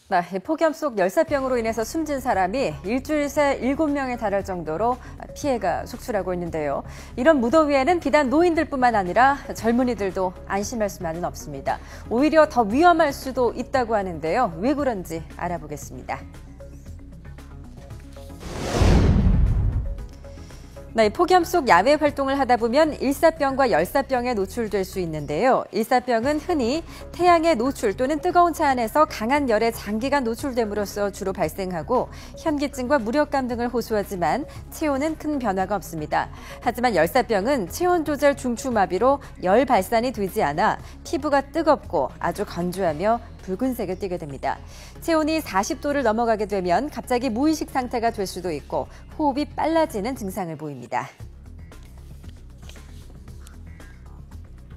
네, 폭염 속 열사병으로 인해서 숨진 사람이 일주일 새 7명에 달할 정도로 피해가 속출하고 있는데요. 이런 무더위에는 비단 노인들뿐만 아니라 젊은이들도 안심할 수만은 없습니다. 오히려 더 위험할 수도 있다고 하는데요. 왜 그런지 알아보겠습니다. 네, 폭염 속 야외 활동을 하다 보면 일사병과 열사병에 노출될 수 있는데요. 일사병은 흔히 태양의 노출 또는 뜨거운 차 안에서 강한 열에 장기간 노출됨으로써 주로 발생하고 현기증과 무력감 등을 호소하지만 체온은 큰 변화가 없습니다. 하지만 열사병은 체온 조절 중추마비로 열 발산이 되지 않아 피부가 뜨겁고 아주 건조하며 붉은색을 띠게 됩니다. 체온이 40도를 넘어가게 되면 갑자기 무의식 상태가 될 수도 있고 호흡이 빨라지는 증상을 보입니다.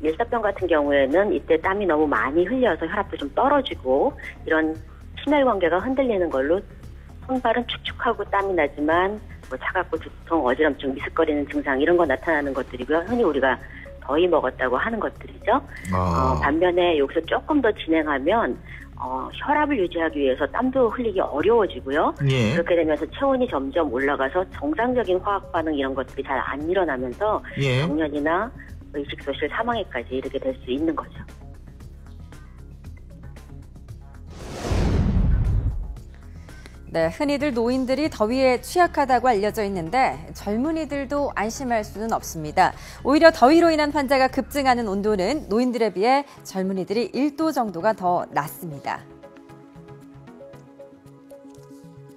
일사병 같은 경우에는 이때 땀이 너무 많이 흘려서 혈압도 좀 떨어지고 이런 심혈 관계가 흔들리는 걸로 손발은 축축하고 땀이 나지만 차갑고 두통, 어지럼증, 미습거리는 증상 이런 거 나타나는 것들이고요. 흔히 우리가 더위 먹었다고 하는 것들이죠. 반면에 여기서 조금 더 진행하면 혈압을 유지하기 위해서 땀도 흘리기 어려워지고요. 예. 그렇게 되면서 체온이 점점 올라가서 정상적인 화학 반응 이런 것들이 잘 안 일어나면서 예. 정년이나 의식소실 사망에까지 이르게 될 수 있는 거죠. 네, 흔히들 노인들이 더위에 취약하다고 알려져 있는데 젊은이들도 안심할 수는 없습니다. 오히려 더위로 인한 환자가 급증하는 온도는 노인들에 비해 젊은이들이 1도 정도가 더 낮습니다.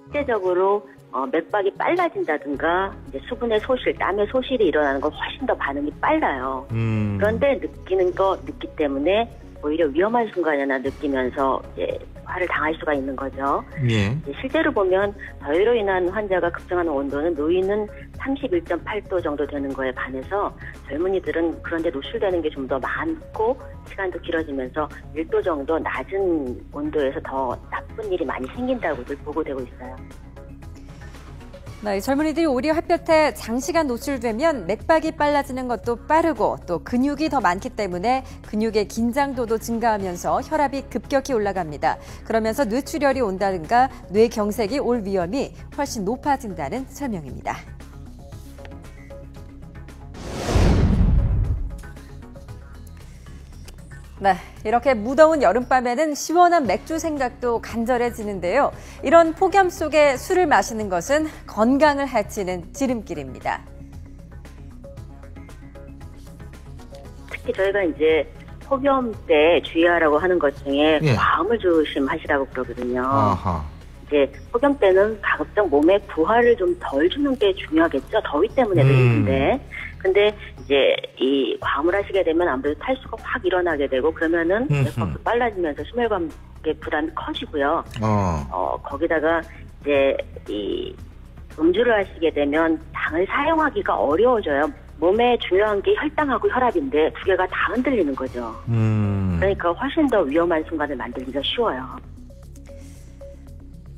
실제적으로 맥박이 빨라진다든가 이제 수분의 소실, 땀의 소실이 일어나는 건 훨씬 더 반응이 빨라요. 그런데 느끼 때문에 오히려 위험한 순간이나 느끼면서 이제 화를 당할 수가 있는 거죠. 예. 실제로 보면 더위로 인한 환자가 급증하는 온도는 노인은 31.8도 정도 되는 거에 반해서 젊은이들은 그런데 노출되는 게 좀 더 많고 시간도 길어지면서 1도 정도 낮은 온도에서 더 나쁜 일이 많이 생긴다고들 보고되고 있어요. 네, 젊은이들이 오히려 햇볕에 장시간 노출되면 맥박이 빨라지는 것도 빠르고 또 근육이 더 많기 때문에 근육의 긴장도도 증가하면서 혈압이 급격히 올라갑니다. 그러면서 뇌출혈이 온다든가 뇌경색이 올 위험이 훨씬 높아진다는 설명입니다. 네, 이렇게 무더운 여름밤에는 시원한 맥주 생각도 간절해지는데요. 이런 폭염 속에 술을 마시는 것은 건강을 해치는 지름길입니다. 특히 저희가 이제 폭염 때 주의하라고 하는 것 중에 예. 과음을 조심하시라고 그러거든요. 아하. 이제 폭염 때는 가급적 몸에 부하를 좀 덜 주는 게 중요하겠죠. 더위 때문에도 있는데. 근데 이제 이 과음을 하시게 되면 아무래도 탈수가 확 일어나게 되고 그러면은 맥박도 빨라지면서 심혈관계 부담이 커지고요. 거기다가 이제 이 음주를 하시게 되면 당을 사용하기가 어려워져요. 몸에 중요한 게 혈당하고 혈압인데 두 개가 다 흔들리는 거죠. 그러니까 훨씬 더 위험한 순간을 만들기가 쉬워요.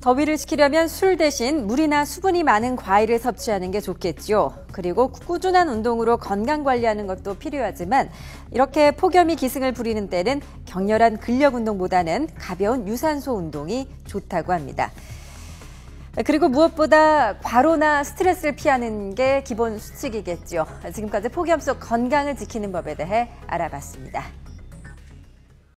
더위를 식히려면 술 대신 물이나 수분이 많은 과일을 섭취하는 게 좋겠죠. 그리고 꾸준한 운동으로 건강 관리하는 것도 필요하지만 이렇게 폭염이 기승을 부리는 때는 격렬한 근력 운동보다는 가벼운 유산소 운동이 좋다고 합니다. 그리고 무엇보다 과로나 스트레스를 피하는 게 기본 수칙이겠죠. 지금까지 폭염 속 건강을 지키는 법에 대해 알아봤습니다.